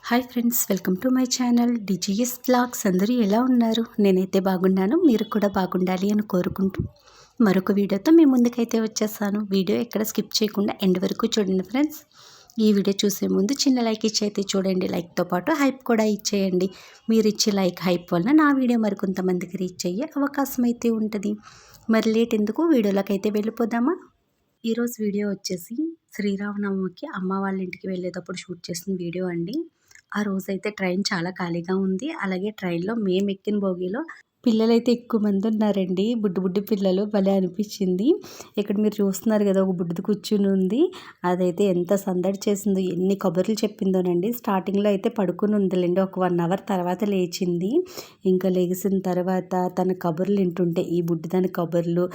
Hi friends, welcome to my channel DGS blogs. అందరూ ఎలా ఉన్నారు? నేనైతే బాగున్నాను. మీరు కూడా బాగుండాలి అని కోరుకుంటూ మరొక వీడియోతో మీ ముందుకైతే వచ్చేసాను. వీడియో ఎక్కడ స్కిప్ చేయకుండా ఎండ్ వరకు చూడండి ఫ్రెండ్స్. ఈ వీడియో చూసే ముందు చిన్న లైక్ ఇచ్చి అయితే చూడండి. లైక్తో పాటు హైప్ కూడా ఇచ్చేయండి. మీరు ఇచ్చే లైక్ హైప్ వలన నా వీడియో మరికొంతమందికి రీచ్ అయ్యే అవకాశం అయితే ఉంటుంది. మరి లేట్ ఎందుకు, వీడియోలోకి అయితే వెళ్ళిపోదామా? ఈరోజు వీడియో వచ్చేసి శ్రీరామనవమికి అమ్మ వాళ్ళ ఇంటికి వెళ్ళేటప్పుడు షూట్ చేసిన వీడియో అండి. ఆ రోజైతే ట్రైన్ చాలా ఖాళీగా ఉంది. అలాగే ట్రైన్‌లో మేము ఎక్కిన బోగీలో పిల్లలైతే ఎక్కువ మంది ఉన్నారండి. బుడ్డి పిల్లలు భలే అనిపించింది. ఇక్కడ మీరు చూస్తున్నారు కదా, ఒక బుడ్డిది కూర్చుని ఉంది. అదైతే ఎంత సందడి చేసిందో, ఎన్ని కబుర్లు చెప్పిందోనండి. స్టార్టింగ్‌లో అయితే పడుకుని ఉందిలేండి. ఒక 1 అవర్ తర్వాత లేచింది. ఇంకా లెగిసిన తర్వాత తన కబుర్లు వింటుంటే, ఈ బుడ్డిదాని కబుర్లు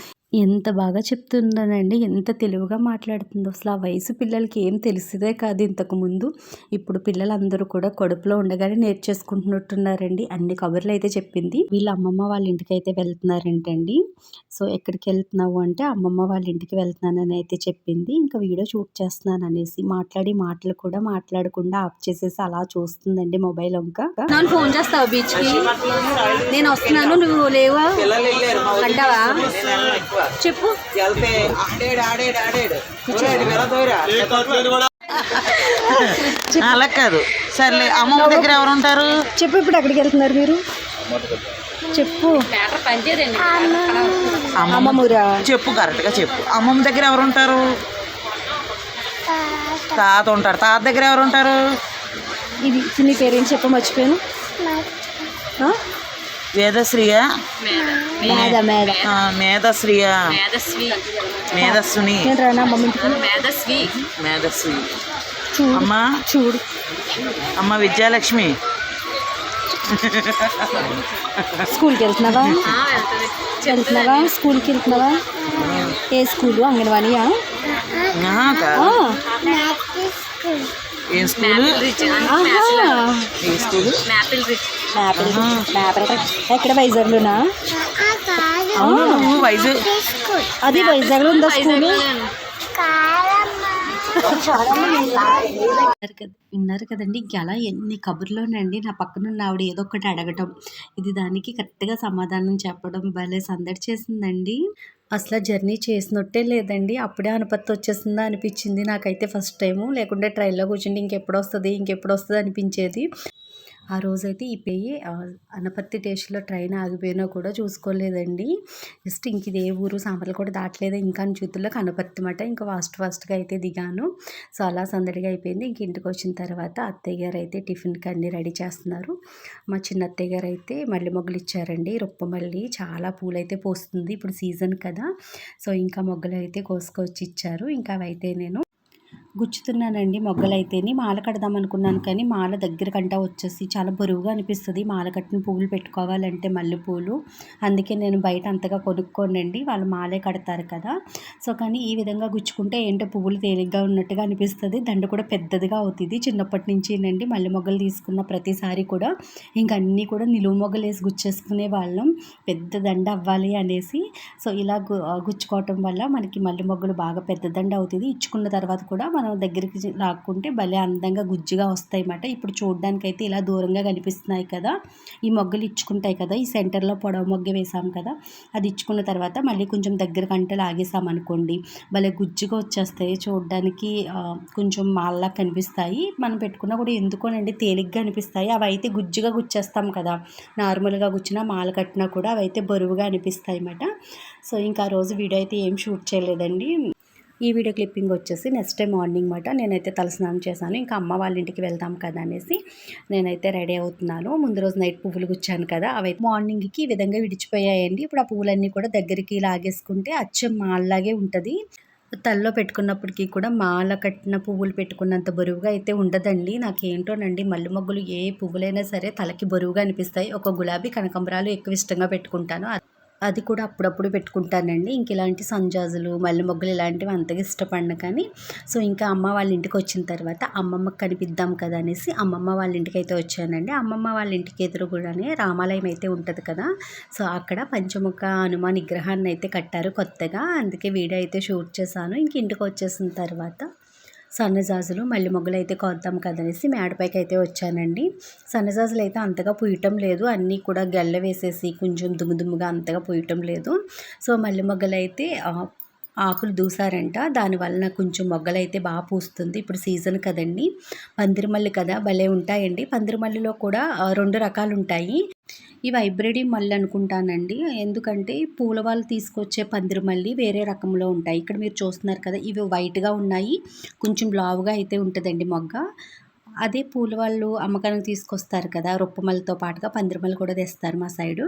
ఎంత బాగా చెప్తుందోనండి. ఎంత తెలివిగా మాట్లాడుతుందో. అసలు ఆ వయసు పిల్లలకి ఏం తెలిసేదే కాదు ఇంతకుముందు. ఇప్పుడు పిల్లలందరూ కూడా కడుపులో ఉండగానే నేర్చేసుకుంటున్నట్టున్నారండి. అన్ని కబుర్లు అయితే చెప్పింది. వీళ్ళ అమ్మమ్మ వాళ్ళ ఇంటికి అయితే వెళ్తున్నారంటండి. సో ఎక్కడికి వెళ్తున్నావు అంటే, అమ్మమ్మ వాళ్ళ ఇంటికి వెళ్తున్నానని అయితే చెప్పింది. ఇంకా వీడియో షూట్ చేస్తున్నాను అనేసి మాటలు కూడా మాట్లాడకుండా ఆఫ్ చేసేసి అలా చూస్తుందండి మొబైల్ వంక. నన్ను ఫోన్ చేస్తావా బీచ్కి? నేను వస్తున్నాను, నువ్వు లేవా అంటావా? చెప్పు. అలా కాదు, సర్లే. అమ్మమ్మ దగ్గర ఎవరు ఉంటారు చెప్పు. ఇప్పుడు ఎక్కడికి వెళ్తున్నారు మీరు? చెప్పు. అమ్మమ్మూరా? చెప్పు, కరెక్ట్గా చెప్పు. అమ్మమ్మ దగ్గర ఎవరు ఉంటారు? తాత ఉంటారు. తాత దగ్గర ఎవరు ఉంటారు? ఇది నీ పేరేంటి చెప్ప, మర్చిపోయాను. వేదశ్రీయా? మేధశ్రీయా? మేధస్సుని. మేధశ్రీ. అమ్మ చూడు. అమ్మ విద్యాలక్ష్మి. స్కూల్కి వెళ్తున్నావా? స్కూల్కి వెళ్తున్నావా? ఏ స్కూలు? అంగన్వాడీయా? ఏం స్కూలు? ఏ స్కూలు? ఎక్కడ? వైజాగ్లోనా? వైజాగ్. అది వైజాగ్లో ఉందా స్కూలు? విన్నారు కదండి. అలా ఎన్ని కబుర్లోనండి నా పక్కనున్న ఆవిడ ఏదో ఒకటి అడగటం, ఇది దానికి కరెక్ట్గా సమాధానం చెప్పడం భలే సందడి చేసిందండి. అసలు జర్నీ చేసినట్టే లేదండి. అప్పుడే అనుపత్తి వచ్చేసిందా అనిపించింది నాకైతే ఫస్ట్ టైము. లేకుంటే ట్రైన్లో కూర్చుంటే ఇంకెప్పుడు వస్తుంది అనిపించేది. ఆ రోజైతే ఈ పెయ్యి అనపర్తి స్టేషన్లో ట్రైన్ ఆగిపోయినా కూడా చూసుకోలేదండి. జస్ట్ ఇంక ఇది ఏ ఊరు సాంబార్లు కూడా దాటలేదు ఇంకా అని చూతుల్లోకి అనపర్తి మాట. ఇంకా ఫాస్ట్గా అయితే దిగాను. సో అలా సందడిగా అయిపోయింది. ఇంక ఇంటికి వచ్చిన తర్వాత అత్తయ్య గారు అయితే టిఫిన్కి అన్నీ రెడీ చేస్తున్నారు. మా చిన్న అత్తయ్య గారు అయితే మల్లె మొగ్గలు ఇచ్చారండి. రొప్పమల్లి చాలా పూలైతే పోస్తుంది, ఇప్పుడు సీజన్ కదా. సో ఇంకా మొగ్గలు అయితే కోసుకొచ్చి ఇచ్చారు. ఇంకా అవైతే నేను గుచ్చుతున్నానండి. మొగ్గలైతేని మాల కడదాం అనుకున్నాను, కానీ మాల దగ్గరకంటా వచ్చేసి చాలా బరువుగా అనిపిస్తుంది మాల కట్టిన పువ్వులు పెట్టుకోవాలంటే, మల్లెపూలు. అందుకే నేను బయట అంతగా కొనుక్కోనండి, వాళ్ళు మాలే కడతారు కదా. సో కానీ ఈ విధంగా గుచ్చుకుంటే ఏంటో పువ్వులు తేలిగ్గా ఉన్నట్టుగా అనిపిస్తుంది. దండ కూడా పెద్దదిగా అవుతుంది. చిన్నప్పటి నుంచినండి మల్లె మొగ్గలు తీసుకున్న ప్రతిసారి కూడా ఇంకా అన్నీ కూడా నిలువు మొగ్గలు వేసి గుచ్చేసుకునే వాళ్ళం, పెద్ద దండ అవ్వాలి అనేసి. సో ఇలా గుచ్చుకోవటం వల్ల మనకి మల్లె మొగ్గలు బాగా పెద్ద దండ అవుతుంది. ఇచ్చుకున్న తర్వాత కూడా మనం దగ్గరికి లాక్కుంటే భలే అందంగా గుజ్జుగా వస్తాయి అన్నమాట. ఇప్పుడు చూడడానికి అయితే ఇలా దూరంగా కనిపిస్తున్నాయి కదా, ఈ మొగ్గలు ఇచ్చుకుంటాయి కదా. ఈ సెంటర్లో పొడవు మొగ్గ వేసాం కదా, అది ఇచ్చుకున్న తర్వాత మళ్ళీ కొంచెం దగ్గర కంటే లాగేసాం అనుకోండి, భలే గుజ్జుగా వచ్చేస్తాయి. చూడడానికి కొంచెం మాల్లా కనిపిస్తాయి. మనం పెట్టుకున్నా కూడా ఎందుకోనండి తేలిగ్గా అనిపిస్తాయి. అవి అయితే గుజ్జుగా గుచ్చేస్తాం కదా, నార్మల్గా గుచ్చినా మాల కట్టినా కూడా అవి అయితే బరువుగా అనిపిస్తాయి అన్నమాట. సో ఇంకా ఆ రోజు వీడియో అయితే ఏం షూట్ చేయలేదండి. ఈ వీడియో క్లిప్పింగ్ వచ్చేసి నెక్స్ట్ డే మార్నింగ్ మాట. నేనైతే తలస్నానం చేశాను. ఇంకా అమ్మ వాళ్ళ ఇంటికి వెళ్తాం కదా అనేసి నేనైతే రెడీ అవుతున్నాను. ముందు రోజు నైట్ పువ్వులు గుచ్చాను కదా, అవి మార్నింగ్కి ఈ విధంగా విడిచిపోయాయండి. ఇప్పుడు ఆ పువ్వులన్నీ కూడా దగ్గరికి లాగేసుకుంటే అచ్చం మాల్లాగే ఉంటుంది. తలలో పెట్టుకున్నప్పటికీ కూడా మాల కట్టిన పువ్వులు పెట్టుకున్నంత బరువుగా అయితే ఉండదండి. నాకేంటోనండి మల్లె మొగ్గలు ఏ పువ్వులైనా సరే తలకి బరువుగా అనిపిస్తాయి. ఒక గులాబీ కనకంబరాలు ఎక్కువ ఇష్టంగా పెట్టుకుంటాను, అది కూడా అప్పుడప్పుడు పెట్టుకుంటానండి. ఇంక ఇలాంటి సంజాజులు మల్లె మొగ్గలు ఇలాంటివి అంతగా ఇష్టపడను. కానీ సో ఇంకా అమ్మ వాళ్ళ ఇంటికి వచ్చిన తర్వాత అమ్మమ్మకి కనిపిద్దాం కదా అనేసి అమ్మమ్మ వాళ్ళ ఇంటికి అయితే వచ్చానండి. అమ్మమ్మ వాళ్ళ ఇంటికి ఎదురుగుడానే రామాలయం అయితే ఉంటుంది కదా. సో అక్కడ పంచముఖ హనుమాన్ విగ్రహాన్ని అయితే కట్టారు కొత్తగా, అందుకే వీడియో అయితే షూట్ చేశాను. ఇంక ఇంటికి వచ్చేసిన తర్వాత సన్నజాజులు మల్లె మొగ్గలు అయితే కోద్దాం కదనేసి మేడపైకి అయితే వచ్చానండి. సన్నజాజులు అయితే అంతగా పూయటం లేదు, అన్నీ కూడా గెల్ల వేసేసి కొంచెం దుమ్ముగా అంతగా పూయటం లేదు. సో మల్లె మొగ్గలు అయితే ఆకులు దూసారంట, దానివల్ల కొంచెం మొగ్గలైతే బాగా పూస్తుంది. ఇప్పుడు సీజన్ కదండి, పందిరిమల్లి కదా, భలే ఉంటాయండి. పందిరిమల్లిలో కూడా 2 రకాలు ఉంటాయి. ఇవి హైబ్రిడ్ మల్లి అనుకుంటానండి, ఎందుకంటే పూల వాళ్ళు తీసుకొచ్చే పందిరిమల్లి వేరే రకంలో ఉంటాయి. ఇక్కడ మీరు చూస్తున్నారు కదా, ఇవి వైట్గా ఉన్నాయి, కొంచెం లావుగా అయితే ఉంటుందండి మొగ్గ. అదే పూల వాళ్ళు అమ్మకానికి తీసుకొస్తారు కదా, రొప్పమల్లితో పాటుగా పందిరిమల్లి కూడా తెస్తారు మా సైడు.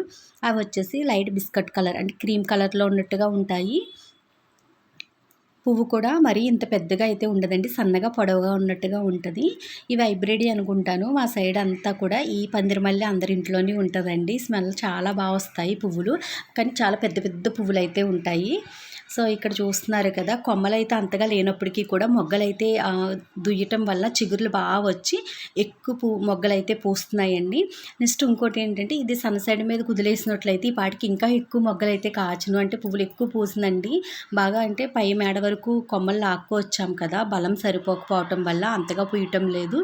అవి వచ్చేసి లైట్ బిస్కెట్ కలర్ అంటే క్రీమ్ కలర్లో ఉన్నట్టుగా ఉంటాయి. పువ్వు కూడా మరీ ఇంత పెద్దగా అయితే ఉండదండి, సన్నగా పొడవుగా ఉన్నట్టుగా ఉంటుంది. ఇవి హైబ్రిడ్ అనుకుంటాను. మా సైడ్ అంతా కూడా ఈ పందిరిమల్లి అందరి ఇంట్లోనే ఉంటుందండి. స్మెల్ చాలా బాగా వస్తాయి పువ్వులు, కానీ చాలా పెద్ద పెద్ద పువ్వులు అయితే ఉంటాయి. సో ఇక్కడ చూస్తున్నారు కదా, కొమ్మలైతే అంతగా లేనప్పటికీ కూడా మొగ్గలైతే దుయ్యటం వల్ల చిగుర్లు బాగా వచ్చి ఎక్కువ మొగ్గలైతే పూస్తున్నాయండి. నెక్స్ట్ ఇంకోటి ఏంటంటే, ఇది సన్ సైడ్ మీద కుదిలేసినట్లయితే ఈ పాటికి ఇంకా ఎక్కువ మొగ్గలైతే కాచును, అంటే పువ్వులు ఎక్కువ పూసిందండి బాగా. అంటే పై మేడ వరకు కొమ్మలు లాక్కొచ్చాం కదా, బలం సరిపోకపోవటం వల్ల అంతగా పూయటం లేదు.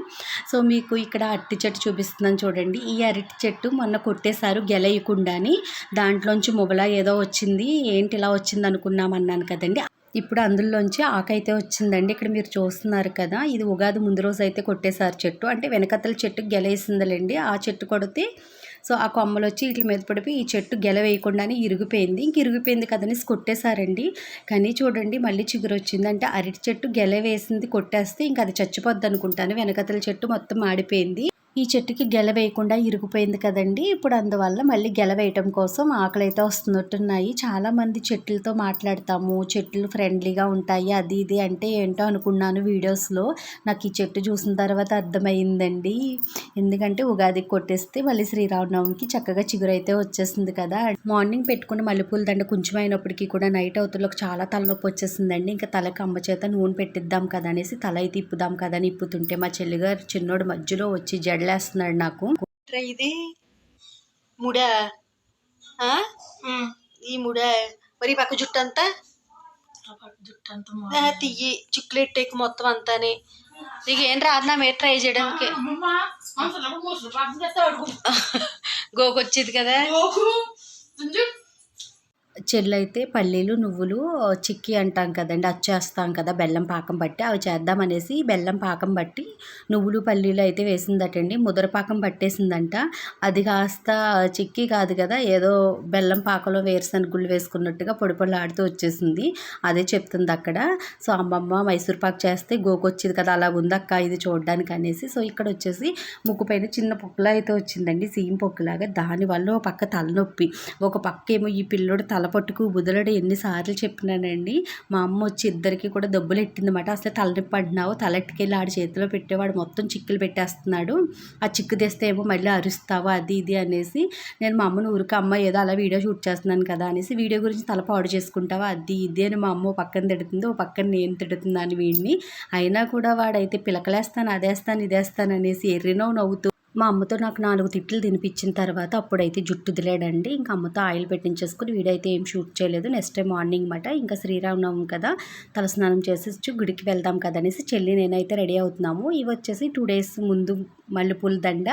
సో మీకు ఇక్కడ అరటి చెట్టు చూపిస్తున్నాను చూడండి. ఈ అరటి చెట్టు మొన్న కొట్టేశారు గెలయకుండాని, దాంట్లోంచి మొబలా ఏదో వచ్చింది, ఏంటి ఇలా వచ్చింది అనుకున్నాం అన్నాను కదండి. ఇప్పుడు అందులోంచి ఆకైతే వచ్చిందండి. ఇక్కడ మీరు చూస్తున్నారు కదా, ఇది ఉగాది ముందు రోజు అయితే కొట్టేశారు చెట్టు, అంటే వెనకతల చెట్టుకు గెలేసిందిలేండి. ఆ చెట్టు కొడితే సో ఆ కొమ్మలు వచ్చి వీటి మీద పడిపోయి ఈ చెట్టు గెల వేయకుండానే ఇరిగిపోయింది. ఇంక ఇరిగిపోయింది కదనేసి కొట్టేశారండి. కానీ చూడండి మళ్ళీ చిగురు వచ్చింది. అంటే అరటి చెట్టు గెల వేసింది కొట్టేస్తే ఇంక అది చచ్చిపోద్ది అనుకుంటాను, వెనకతల చెట్టు మొత్తం మాడిపోయింది. ఈ చెట్టుకి గెల వేయకుండా ఇరిగిపోయింది కదండి. ఇప్పుడు అందువల్ల మళ్ళీ గెల వేయటం కోసం ఆకలైతే వస్తున్నట్టున్నాయి. చాలామంది చెట్లతో మాట్లాడతాము, చెట్లు ఫ్రెండ్లీగా ఉంటాయి అది ఇది అంటే ఏంటో అనుకున్నాను వీడియోస్లో. నాకు ఈ చెట్టు చూసిన తర్వాత అర్థమైందండి. ఎందుకంటే ఉగాదికి కొట్టేస్తే మళ్ళీ శ్రీరామనవమికి చక్కగా చిగురైతే వచ్చేసింది కదా. మార్నింగ్ పెట్టుకున్న మల్లెపూల దండ కొంచెం అయినప్పటికీ కూడా నైట్ అవుతులకు చాలా తలనొప్పి వచ్చేసిందండి. ఇంకా తలకి అమ్మ చేత నూనె పెట్టిద్దాం కదా అనేసి తల అయితే ఇప్పుదాం కదా అని ఇప్పుతుంటే మా చెల్లిగారు చిన్నోడు మధ్యలో వచ్చి జడలేస్తున్నాడు నాకు. ఇది ముడా ఈ ముడా మరి పక్క జుట్టు అంతా తీయి చిక్కులెట్టేకి మొత్తం అంతానే. నీకు ఏం రాదు నా మీద ట్రై చేయడానికి, గోకొచ్చేది కదా. చెల్లైతే పల్లీలు నువ్వులు చిక్కీ అంటాం కదండి, అచ్చేస్తాం కదా బెల్లం పాకం బట్టి, అవి చేద్దామనేసి బెల్లం పాకం బట్టి నువ్వులు పల్లీలు అయితే వేసిందటండి. ముదర పాకం పట్టేసిందంట. అది కాస్త చిక్కీ కాదు కదా, ఏదో బెల్లం పాకంలో వేరుశనగ గుళ్ళు వేసుకున్నట్టుగా పొడి పొడిలాడుతూ వచ్చేసింది. అదే చెప్తుంది అక్కడ. సో అమ్మమ్మ మైసూర్ పాకు చేస్తే గోకొచ్చేది కదా, అలా ఉందక్క ఇది చూడడానికి అనేసి. సో ఇక్కడ వచ్చేసి ముక్కు పైన చిన్న పొక్కులా అయితే వచ్చిందండి, సీమ్ పొక్కులాగా. దానివల్ల ఒక పక్క తలనొప్పి, ఒక పక్క ఏమో ఈ పిల్లోడు తల పట్టుకు బుదలడు. ఎన్నిసార్లు చెప్పినానండి. మా అమ్మ వచ్చి ఇద్దరికి కూడా దెబ్బలు ఎట్టిందన్నమాట. అసలు తలనొప్పి అంటున్నావు, తలెట్టుకెళ్ళి ఆడి చేతిలో పెట్టేవాడు మొత్తం చిక్కులు పెట్టేస్తున్నాడు, ఆ చిక్కు తెస్తే ఏమో మళ్ళీ అరుస్తావు అది ఇది అనేసి. నేను మా అమ్మను ఊరికి అమ్మ ఏదో అలా వీడియో షూట్ చేస్తున్నాను కదా అనేసి, వీడియో గురించి తల పాడు చేసుకుంటావా అది ఇది అని మా అమ్మ పక్కన తిడుతుంది, ఓ పక్కన నేను తిడుతున్నాను వీడిని. అయినా కూడా వాడైతే పిలకలేస్తాను అదేస్తాను ఇదేస్తాను అనేసి ఎర్రినో నవ్వుతూ మా అమ్మతో నాకు 4 తిట్లు తినిపించిన తర్వాత అప్పుడైతే జుట్టు దిలేడండి. ఇంకా అమ్మతో ఆయిల్ పెట్టించేసుకుని వీడైతే ఏం షూట్ చేయలేదు. నెక్స్ట్ డే మార్నింగ్ మాట ఇంకా శ్రీరామనవమి కదా, తలస్నానం చేసి గుడికి వెళ్దాం కదా అనేసి చెల్లి నేనైతే రెడీ అవుతున్నాము. ఇవి వచ్చేసి 2 days ముందు మల్లెపూల దండ,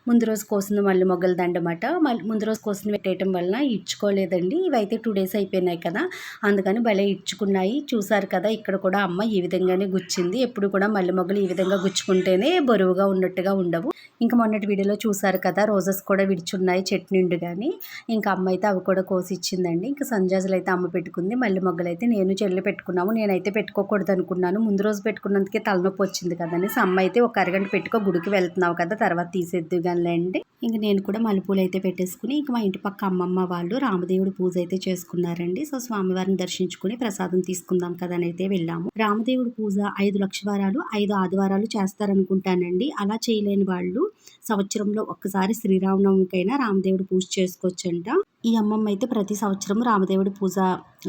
ముందు రోజు కోసిన మల్లె మొగ్గల దండ అన్నమాట. ముందు రోజు కోసిన పెట్టేయటం వలన ఇచ్చుకోలేదండి. ఇవైతే 2 days అయిపోయినాయి కదా, అందుకని భలే ఇచ్చుకున్నాయి. చూసారు కదా, ఇక్కడ కూడా అమ్మ ఈ విధంగానే గుచ్చింది. ఎప్పుడు కూడా మల్లె మొగ్గలు ఈ విధంగా గుచ్చుకుంటేనే బరువుగా ఉన్నట్టుగా ఉండవు. ఇంకా మొన్నటి వీడియోలో చూసారు కదా, రోజెస్ కూడా విడిచున్నాయి చెట్టు నిండు. కానీ ఇంకా అమ్మ అయితే అవి కూడా కోసి ఇచ్చిందండి. ఇంకా సంజాజులు అయితే అమ్మ పెట్టుకుంది, మల్లె మొగ్గలు అయితే నేను చెల్లి పెట్టుకున్నాము. నేనైతే పెట్టుకోకూడదు అనుకున్నాను, ముందు రోజు పెట్టుకున్నందుకే తలనొప్పి వచ్చింది కదని. అమ్మ అయితే ఒక అరగంట పెట్టుకో, గుడికి వెళ్తున్నావు కదా తర్వాత తీసేద్దు కానిలేండి. ఇంకా నేను కూడా మల్లెపూలు అయితే పెట్టేసుకుని ఇంకా మా ఇంటి పక్క అమ్మమ్మ వాళ్ళు రామదేవుడు పూజ అయితే చేసుకున్నారండి. సో స్వామివారిని దర్శించుకుని ప్రసాదం తీసుకుందాం కదా అని అయితే వెళ్ళాము. రామదేవుడు పూజ 5 లక్షవారాలు 5 ఆదివారాలు చేస్తారనుకుంటానండి. అలా చేయలేని వాళ్ళు సంవత్సరంలో ఒక్కసారి శ్రీరామనవమికైనా రామదేవుడు పూజ చేసుకోవచ్చంట. ఈ అమ్మమ్మ అయితే ప్రతి సంవత్సరం రామదేవుడి పూజ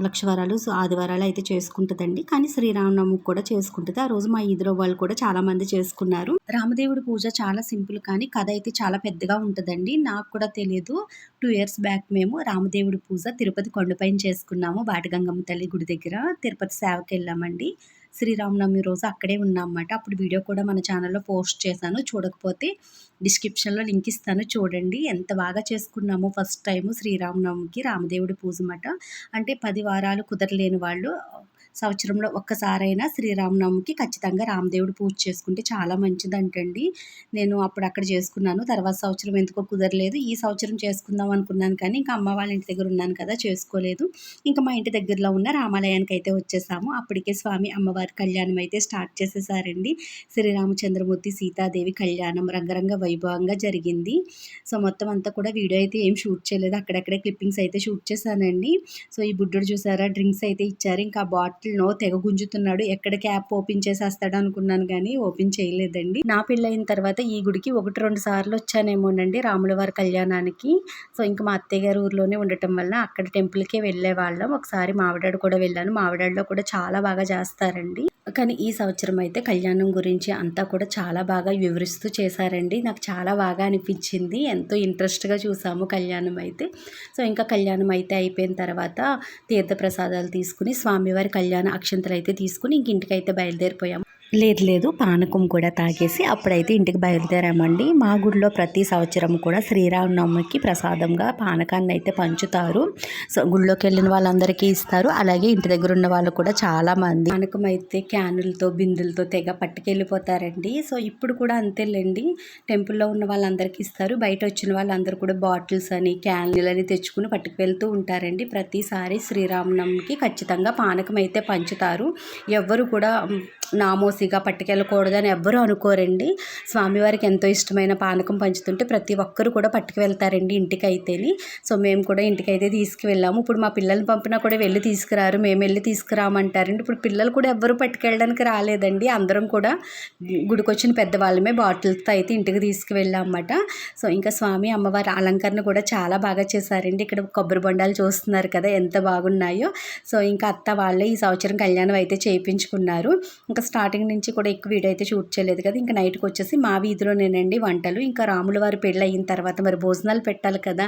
లక్షవారాలు ఆదివారాలు అయితే చేసుకుంటుందండి. కానీ శ్రీరామనవమికి కూడా చేసుకుంటుంది. ఆ రోజు మా ఈదులో వాళ్ళు కూడా చాలా మంది చేసుకున్నారు. రామదేవుడి పూజ చాలా సింపుల్, కానీ కథ అయితే చాలా పెద్దగా ఉంటుందండి. నాకు కూడా తెలియదు. 2 years బ్యాక్ మేము రామదేవుడి పూజ తిరుపతి కొండపైన చేసుకున్నాము, బాటగంగమ్మ తల్లి గుడి దగ్గర. తిరుపతి సేవకి వెళ్ళామండి. శ్రీరామనవమి రోజు అక్కడే ఉన్నామన్నమాట. అప్పుడు వీడియో కూడా మన ఛానల్లో పోస్ట్ చేశాను. చూడకపోతే డిస్క్రిప్షన్లో లింక్ ఇస్తాను చూడండి. ఎంత బాగా చేసుకున్నామో ఫస్ట్ టైము శ్రీరామనవమికి రామదేవుడి పూజ మాట. అంటే 10 వారాలు కుదరలేని వాళ్ళు సంవత్సరంలో ఒక్కసారైనా శ్రీరామనవమికి ఖచ్చితంగా రామదేవుడి పూజ చేసుకుంటే చాలా మంచిదంటండి. నేను అప్పుడు అక్కడ చేసుకున్నాను. తర్వాత సంవత్సరం ఎందుకో కుదరలేదు. ఈ సంవత్సరం చేసుకుందాం అనుకున్నాను కానీ ఇంకా అమ్మ వాళ్ళ ఇంటి దగ్గర ఉన్నాను కదా, చేసుకోలేదు. ఇంకా మా ఇంటి దగ్గరలో ఉన్న రామాలయానికి అయితే వచ్చేసాము. అప్పటికే స్వామి అమ్మవారి కళ్యాణం అయితే స్టార్ట్ చేసేసారండి. శ్రీరామచంద్రమూర్తి సీతాదేవి కళ్యాణం రంగరంగ వైభవంగా జరిగింది. సో మొత్తం అంతా కూడా వీడియో అయితే ఏం షూట్ చేయలేదు. అక్కడక్కడే క్లిప్పింగ్స్ అయితే షూట్ చేశానండి. సో ఈ బుడ్డోడు చూసారా, డ్రింక్స్ అయితే ఇచ్చారు. ఇంకా బాటిల్‌లో తెగ గుంజుతున్నాడు. ఎక్కడ క్యాప్ ఓపెన్ చేసేస్తాడు అనుకున్నాను కానీ ఓపెన్ చేయలేదండి. నా పెళ్ళయిన తర్వాత ఈ గుడికి 1, 2 సార్లు వచ్చానేమోనండి రాముల వారి కళ్యాణానికి. సో ఇంకా మా అత్తయ్య గారి ఊర్లోనే ఉండటం వల్ల అక్కడ టెంపుల్‌కే వెళ్ళేవాళ్ళం. ఒకసారి మావిడాడు కూడా వెళ్ళాను. మావిడాడులో కూడా చాలా బాగా చేస్తారండి. కానీ ఈ సంవత్సరం అయితే కళ్యాణం గురించి అంతా కూడా చాలా బాగా వివరిస్తూ చేశారండి. నాకు చాలా బాగా అనిపించింది. ఎంతో ఇంట్రెస్ట్‌గా చూసాము కళ్యాణం అయితే. సో ఇంకా కళ్యాణం అయితే అయిపోయిన తర్వాత తీర్థప్రసాదాలు తీసుకుని స్వామివారి కళ్యాణ అక్షంతలు అయితే తీసుకుని ఇంక ఇంటికైతే బయలుదేరిపోయాము. లేదు పానకం కూడా తాగేసి అప్పుడైతే ఇంటికి బయలుదేరామండి. మా గుడిలో ప్రతి సంవత్సరం కూడా శ్రీరామనవమికి ప్రసాదంగా పానకాన్ని అయితే పంచుతారు. సో గుడిలోకి వెళ్ళిన వాళ్ళందరికీ ఇస్తారు. అలాగే ఇంటి దగ్గర ఉన్న వాళ్ళు కూడా చాలామంది పానకం అయితే క్యానులతో బిందులతో తెగ పట్టుకెళ్ళిపోతారండి. సో ఇప్పుడు కూడా అంతేలేండి, టెంపుల్లో ఉన్న వాళ్ళందరికీ ఇస్తారు. బయట వచ్చిన వాళ్ళందరూ కూడా బాటిల్స్ అని క్యాన్లని తెచ్చుకుని పట్టుకు వెళ్తూ ఉంటారండి. ప్రతిసారి శ్రీరామనవమికి ఖచ్చితంగా పానకం అయితే పంచుతారు. ఎవ్వరు కూడా నామోసిగా పట్టుకెళ్ళకూడదని ఎవ్వరూ అనుకోరండి. స్వామివారికి ఎంతో ఇష్టమైన పానకం పంచుతుంటే ప్రతి ఒక్కరు కూడా పట్టుకు వెళ్తారండి ఇంటికైతేని. సో మేము కూడా ఇంటికైతే తీసుకువెళ్ళాము. ఇప్పుడు మా పిల్లల్ని పంపినా కూడా వెళ్ళి తీసుకురారు, మేము వెళ్ళి తీసుకురామంటారండి. ఇప్పుడు పిల్లలు కూడా ఎవ్వరూ పట్టుకెళ్ళడానికి రాలేదండి. అందరం కూడా గుడికి వచ్చిన పెద్దవాళ్ళమే బాటిల్స్తో అయితే ఇంటికి తీసుకువెళ్ళామన్నమాట. సో ఇంకా స్వామి అమ్మవారి అలంకరణ కూడా చాలా బాగా చేశారండి. ఇక్కడ కొబ్బరి బొండాలు చూస్తున్నారు కదా ఎంత బాగున్నాయో. సో ఇంకా అత్త వాళ్ళే ఈ సంవత్సరం కళ్యాణం అయితే చేయించుకున్నారు. ఇంకా స్టార్టింగ్ నుంచి కూడా ఎక్కువ వీడియో అయితే షూట్ చేయలేదు కదా. ఇంకా నైట్కి వచ్చేసి మా వీధిలోనేనండి వంటలు. ఇంకా రాముల వారి పెళ్ళి అయిన తర్వాత మరి భోజనాలు పెట్టాలి కదా.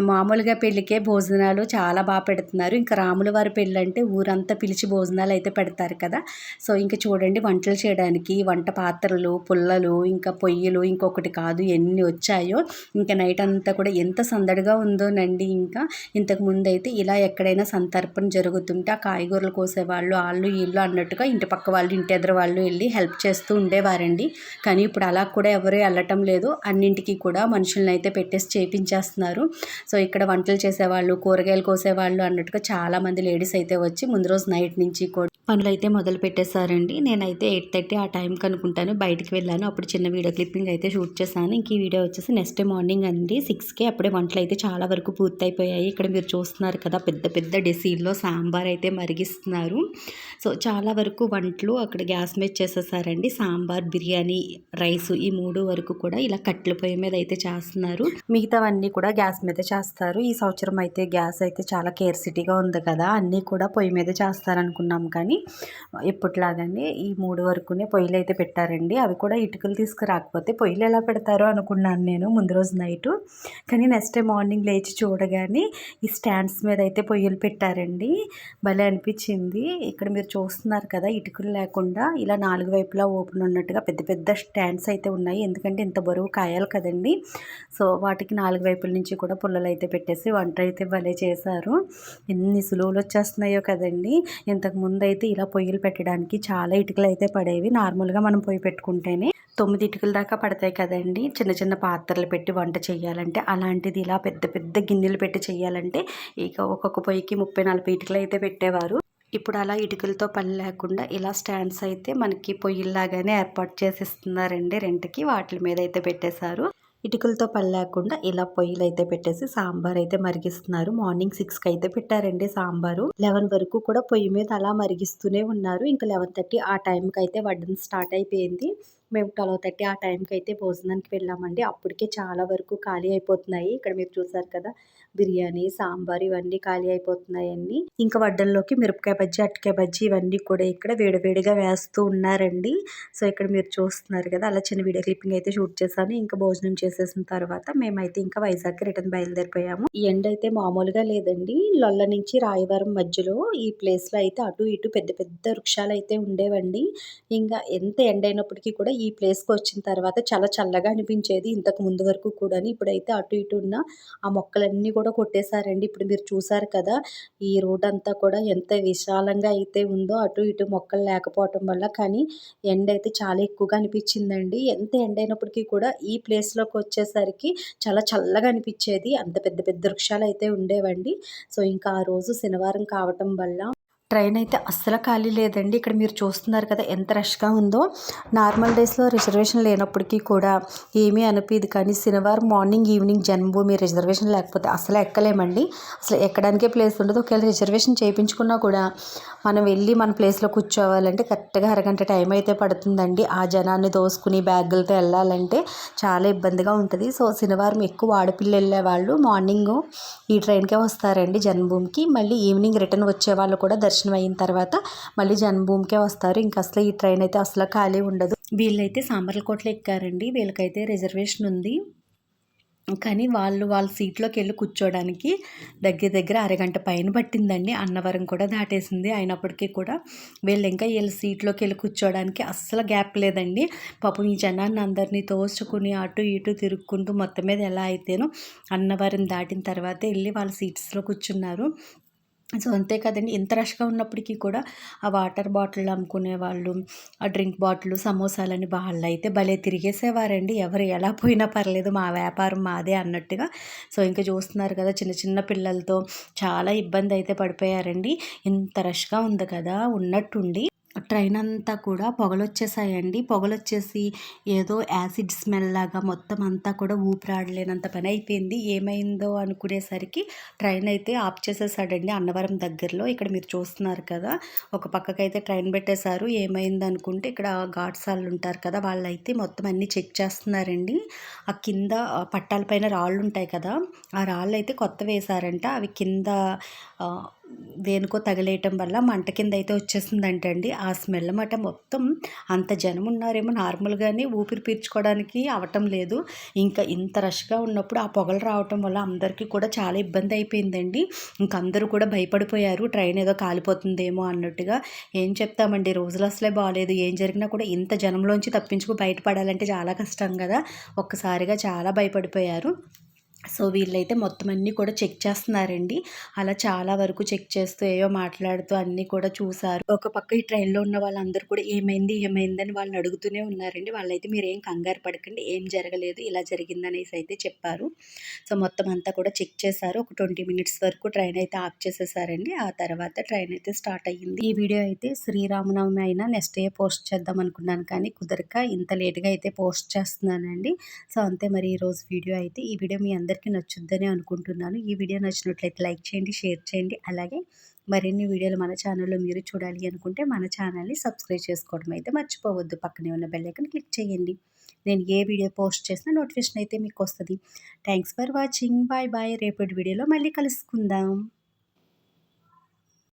మామూలుగా పెళ్ళికే భోజనాలు చాలా బాగా పెడుతున్నారు. ఇంకా రాముల వారి పెళ్ళి అంటే ఊరంతా పిలిచి భోజనాలు అయితే పెడతారు కదా. సో ఇంకా చూడండి వంటలు చేయడానికి వంట పాత్రలు, పుల్లలు, ఇంకా పొయ్యిలు ఇంకొకటి కాదు ఎన్ని వచ్చాయో. ఇంకా నైట్ అంతా కూడా ఎంత సందడిగా ఉందోనండి. ఇంకా ఇంతకు ముందు అయితే ఇలా ఎక్కడైనా సంతర్పణ జరుగుతుంటే ఆ కాయగూరలు కోసేవాళ్ళు వాళ్ళు వీళ్ళు అన్నట్టుగా ఇంటి పక్క వాళ్ళు ఇంటి ఎదురు వాళ్ళు వెళ్ళి హెల్ప్ చేస్తూ ఉండేవారండి. కానీ ఇప్పుడు అలా కూడా ఎవరు వెళ్ళటం లేదు. అన్నింటికి కూడా మనుషులను అయితే పెట్టేసి చేయించేస్తున్నారు. సో ఇక్కడ వంటలు చేసేవాళ్ళు, కూరగాయలు కోసేవాళ్ళు అన్నట్టుగా చాలామంది లేడీస్ అయితే వచ్చి ముందు రోజు నైట్ నుంచి కూడా పనులు అయితే మొదలు పెట్టేశారండి. నేనైతే 8:30 ఆ టైంకి అనుకుంటాను బయటికి వెళ్ళాను. అప్పుడు చిన్న వీడియో క్లిప్పింగ్ అయితే షూట్ చేశాను. ఇంక ఈ వీడియో వచ్చేసి నెక్స్ట్ డే మార్నింగ్ అండి 6కే అప్పుడే వంటలు అయితే చాలా వరకు పూర్తయిపోయాయి. ఇక్కడ మీరు చూస్తున్నారు కదా పెద్ద పెద్ద డెసీల్లో సాంబార్ అయితే మరిగిస్తున్నారు. సో చాలా వరకు వంటలు అక్కడ గ్యాస్ మీద చేసేసారండి. సాంబార్, బిర్యానీ, రైస్ ఈ 3 వరకు కూడా ఇలా కట్టెల పొయ్యి మీద అయితే చేస్తున్నారు. మిగతావన్నీ కూడా గ్యాస్ మీద చేస్తారు. ఈ సంవత్సరం అయితే గ్యాస్ అయితే చాలా కేర్సిటీగా ఉంది కదా, అన్నీ కూడా పొయ్యి మీద చేస్తారనుకున్నాం. కానీ ఎప్పటిలాగానే ఈ 3 వరకునే పొయ్యిలు అయితే పెట్టారండి. అవి కూడా ఇటుకలు తీసుకురాకపోతే పొయ్యిలు ఎలా పెడతారో అనుకున్నాను నేను ముందు రోజు నైటు. కానీ నెక్స్ట్ డే మార్నింగ్ లేచి చూడగానే ఈ స్టాండ్స్ మీద అయితే పొయ్యిలు పెట్టారండి. భలే అనిపించింది. ఇక్కడ మీరు చూస్తున్నారు కదా ఇటుకలు లేకుండా ఇలా 4 వైపులా ఓపెన్ ఉన్నట్టుగా పెద్ద పెద్ద స్టాండ్స్ అయితే ఉన్నాయి. ఎందుకంటే ఇంత బరువు కాయాలి కదండి. సో వాటికి 4 వైపుల నుంచి కూడా పుల్లలు అయితే పెట్టేసి వంట అయితే భలే చేశారు. ఎన్ని సులువులు వచ్చేస్తున్నాయో కదండి. ఇంతకుముందు అయితే ఇలా పొయ్యిలు పెట్టడానికి చాలా ఇటుకలు అయితే పడేవి. నార్మల్గా మనం పొయ్యి పెట్టుకుంటేనే 9 ఇటుకల దాకా పడతాయి కదండి చిన్న చిన్న పాత్రలు పెట్టి వంట చేయాలంటే. అలాంటిది ఇలా పెద్ద పెద్ద గిన్నెలు పెట్టి చేయాలంటే ఇక ఒక్కొక్క పొయ్యికి 30-40 ఇటుకలు అయితే పెట్టేవారు. ఇప్పుడు అలా ఇటుకలతో పని లేకుండా ఇలా స్టాండ్స్ అయితే మనకి పొయ్యిల్లాగానే ఏర్పాటు చేసిస్తున్నారండి రెంట్కి. వాటి మీద అయితే పెట్టేశారు. ఇటుకలతో పని లేకుండా ఇలా పొయ్యిలు అయితే పెట్టేసి సాంబార్ అయితే మరిగిస్తున్నారు. మార్నింగ్ 6కి అయితే పెట్టారండి సాంబారు. 11 వరకు కూడా పొయ్యి మీద అలా మరిగిస్తూనే ఉన్నారు. ఇంకా 11:30 ఆ టైంకి అయితే వడ్డన స్టార్ట్ అయిపోయింది. మేము 12:30 ఆ టైంకి అయితే భోజనానికి వెళ్ళామండి. అప్పటికే చాలా వరకు ఖాళీ అయిపోతున్నాయి. ఇక్కడ మీరు చూసారు కదా! బిర్యానీ, సాంబార్ ఇవన్నీ ఖాళీ అయిపోతున్నాయండి. ఇంకా వడ్డల్లోకి మిరపకాయ బజ్జీ, అరటికాయ బజ్జీ ఇవన్నీ కూడా ఇక్కడ వేడివేడిగా వేస్తూ ఉన్నారండి. సో, ఇక్కడ మీరు చూస్తున్నారు కదా! అలా చిన్న వీడియో క్లిప్పింగ్ అయితే షూట్ చేశాను. ఇంకా భోజనం చేసేసిన తర్వాత మేమైతే ఇంకా వైజాగ్‌కి రిటర్న్ బయలుదేరిపోయాము. ఈ ఎండ అయితే మామూలుగా లేదండి. లొల్ల నుంచి రాయవరం మధ్యలో ఈ ప్లేస్‌లో అయితే అటు ఇటు పెద్ద పెద్ద వృక్షాలైతే ఉండేవండి. ఇంకా ఎంత ఎండైనప్పటికీ కూడా ఈ ప్లేస్‌కొచ్చిన తర్వాత చాలా చల్లగా అనిపించేది ఇంతకు ముందు వరకు కూడాని. ఇప్పుడైతే అటు ఇటు ఉన్న ఆ మొక్కలన్నీ కూడా కొట్టేశారండి. ఇప్పుడు మీరు చూసారు కదా! ఈ రోడ్డంతా కూడా ఎంత విశాలంగా అయితే ఉందో అటు ఇటు మొక్కలు లేకపోవటం వల్ల. కానీ ఎండైతే చాలా ఎక్కువగా అనిపించిందండి. ఎంత ఎండైనప్పటికీ కూడా ఈ ప్లేస్‌లోకొచ్చేసరికి చాలా చల్లగా అనిపించేది. అంత పెద్ద పెద్ద వృక్షాలైతే ఉండేవండి. సో, ఇంకా ఆ రోజు శనివారం కావటం వల్ల ట్రైన్ అయితే అస్సలు ఖాళీ లేదండి. ఇక్కడ మీరు చూస్తున్నారు కదా! ఎంత రష్‌గా ఉందో. నార్మల్ డేస్‌లో రిజర్వేషన్ లేనప్పటికీ కూడా ఏమీ అనిపియదు. కానీ శనివారం మార్నింగ్, ఈవినింగ్ జన్మభూమి రిజర్వేషన్ లేకపోతే అసలు ఎక్కలేమండి. అసలు ఎక్కడానికే ప్లేస్ ఉండదు. ఒకవేళ రిజర్వేషన్ చేయించుకున్నా కూడా మనం వెళ్ళి మన ప్లేస్‌లో కూర్చోవాలంటే కరెక్ట్‌గా అరగంట టైం అయితే పడుతుందండి. ఆ జనాన్ని తోసుకుని బ్యాగులతో వెళ్ళాలంటే చాలా ఇబ్బందిగా ఉంటది. సో, శనివారం ఎక్కువ ఆడపిల్లలు వెళ్ళేవాళ్ళు మార్నింగు ఈ ట్రైన్‌కే వస్తారండి జన్మభూమికి. మళ్ళీ ఈవినింగ్ రిటర్న్ వచ్చేవాళ్ళు కూడా దర్శనం అయిన తర్వాత మళ్ళీ జన్మభూమికే వస్తారు. ఇంక అసలు ఈ ట్రైన్ అయితే అసలు ఖాళీ ఉండదు. వీళ్ళైతే సామర్లకోటలో ఎక్కారండి. వీళ్ళకైతే రిజర్వేషన్ ఉంది. కానీ వాళ్ళ సీట్లోకెళ్ళి కూర్చోడానికి దగ్గర దగ్గర అరగంట పైన పట్టిందండి. అన్నవరం కూడా దాటేసింది. అయినప్పటికీ కూడా వీళ్ళ సీట్లోకెళ్ళి కూర్చోడానికి అస్సలు గ్యాప్ లేదండి. పాపం ఈ జనాన్ని అందరినీ తోసుకుని అటు ఇటు తిరుక్కుంటూ మొత్తం మీద ఎలా అయితేనో అన్నవరం దాటిన తర్వాతే వెళ్ళి వాళ్ళ సీట్స్‌లో కూర్చున్నారు. సో, అంతే కదండీ! ఇంత రష్‌గా ఉన్నప్పటికీ కూడా ఆ వాటర్ బాటిల్ అమ్ముకునేవాళ్ళు, ఆ డ్రింక్ బాటిల్, సమోసాలని వాళ్ళైతే భలే తిరిగేసేవారండి. ఎవరు ఎలా పోయినా పర్లేదు మా వ్యాపారం మాదే అన్నట్టుగా. సో, ఇంక చూస్తున్నారు కదా! చిన్న చిన్న పిల్లలతో చాలా ఇబ్బంది అయితే పడిపోయారండి. ఇంత రష్‌గా ఉంది కదా! ఉన్నట్టుండి ట్రైన్ అంతా కూడా పొగలొచ్చేసాయండి. పొగలొచ్చేసి ఏదో యాసిడ్ స్మెల్ లాగా మొత్తం అంతా కూడా ఊపిరాడలేనంత పని అయిపోయింది. ఏమైందో అనుకునేసరికి ట్రైన్ అయితే ఆఫ్ చేసేసాడండి అన్నవరం దగ్గరలో. ఇక్కడ మీరు చూస్తున్నారు కదా! ఒక పక్కకైతే ట్రైన్ పెట్టేశారు. ఏమైందనుకుంటే ఇక్కడ గార్డ్స్ వాళ్ళు ఉంటారు కదా! వాళ్ళైతే మొత్తం అన్నీ చెక్ చేస్తున్నారండి. ఆ కింద పట్టాల పైన రాళ్ళుంటాయి కదా! ఆ రాళ్ళైతే కొత్తవేశారంట. అవి కింద దేనికో తగిలేయటం వల్ల మంట కింద అయితే వచ్చేసిందంటండి. ఆ స్మెల్ మాట మొత్తం అంత జనం ఉన్నారేమో నార్మల్‌గానే ఊపిరి పీల్చుకోవడానికి అవ్వటం లేదు. ఇంకా ఇంత రష్‌గా ఉన్నప్పుడు ఆ పొగలు రావటం వల్ల అందరికీ కూడా చాలా ఇబ్బంది అయిపోయిందండి. ఇంక అందరూ కూడా భయపడిపోయారు. ట్రైన్ ఏదో కాలిపోతుందేమో అన్నట్టుగా. ఏం చెప్తామండి రోజులు అసలే బాలేదు. ఏం జరిగినా కూడా ఇంత జనంలోంచి తప్పించుకు బయటపడాలంటే చాలా కష్టం కదా! ఒక్కసారిగా చాలా భయపడిపోయారు. సో, వీళ్ళైతే మొత్తం అన్నీ కూడా చెక్ చేస్తున్నారండి. అలా చాలా వరకు చెక్ చేస్తూ ఏవో మాట్లాడుతూ అన్నీ కూడా చూసారు. ఒక పక్క ఈ ట్రైన్‌లో ఉన్న వాళ్ళందరూ కూడా ఏమైంది? ఏమైందని వాళ్ళని అడుగుతూనే ఉన్నారండి. వాళ్ళైతే మీరేం కంగారు పడకండి. ఏం జరగలేదు. ఇలా జరిగిందనేసి అయితే చెప్పారు. సో, మొత్తం అంతా కూడా చెక్ చేశారు. ఒక 20 మినిట్స్ వరకు ట్రైన్ అయితే ఆఫ్ చేసేసారండి. ఆ తర్వాత ట్రైన్ అయితే స్టార్ట్ అయ్యింది. ఈ వీడియో అయితే శ్రీరామనవమి అయినా నెక్స్ట్ డే పోస్ట్ చేద్దాం అనుకున్నాను కానీ కుదరక ఇంత లేట్‌గా అయితే పోస్ట్ చేస్తున్నానండి. సో, అంతే మరి ఈరోజు వీడియో అయితే. ఈ వీడియో మీ అందరికీ నచ్చుద్దని అనుకుంటున్నాను. ఈ వీడియో నచ్చినట్లయితే లైక్ చేయండి, షేర్ చేయండి. అలాగే మరిన్ని వీడియోలు మన ఛానల్‌లో మీరు చూడాలి అనుకుంటే మన ఛానల్‌ని సబ్స్క్రైబ్ చేసుకోవడం అయితే మర్చిపోవద్దు. పక్కనే ఉన్న బెల్ ఐకాన్ క్లిక్ చేయండి. నేను ఏ వీడియో పోస్ట్ చేసినా నోటిఫికేషన్ అయితే మీకు వస్తది. Thanks for watching. Bye bye. రేపటి వీడియోలో మళ్ళీ కలుసుకుందాం.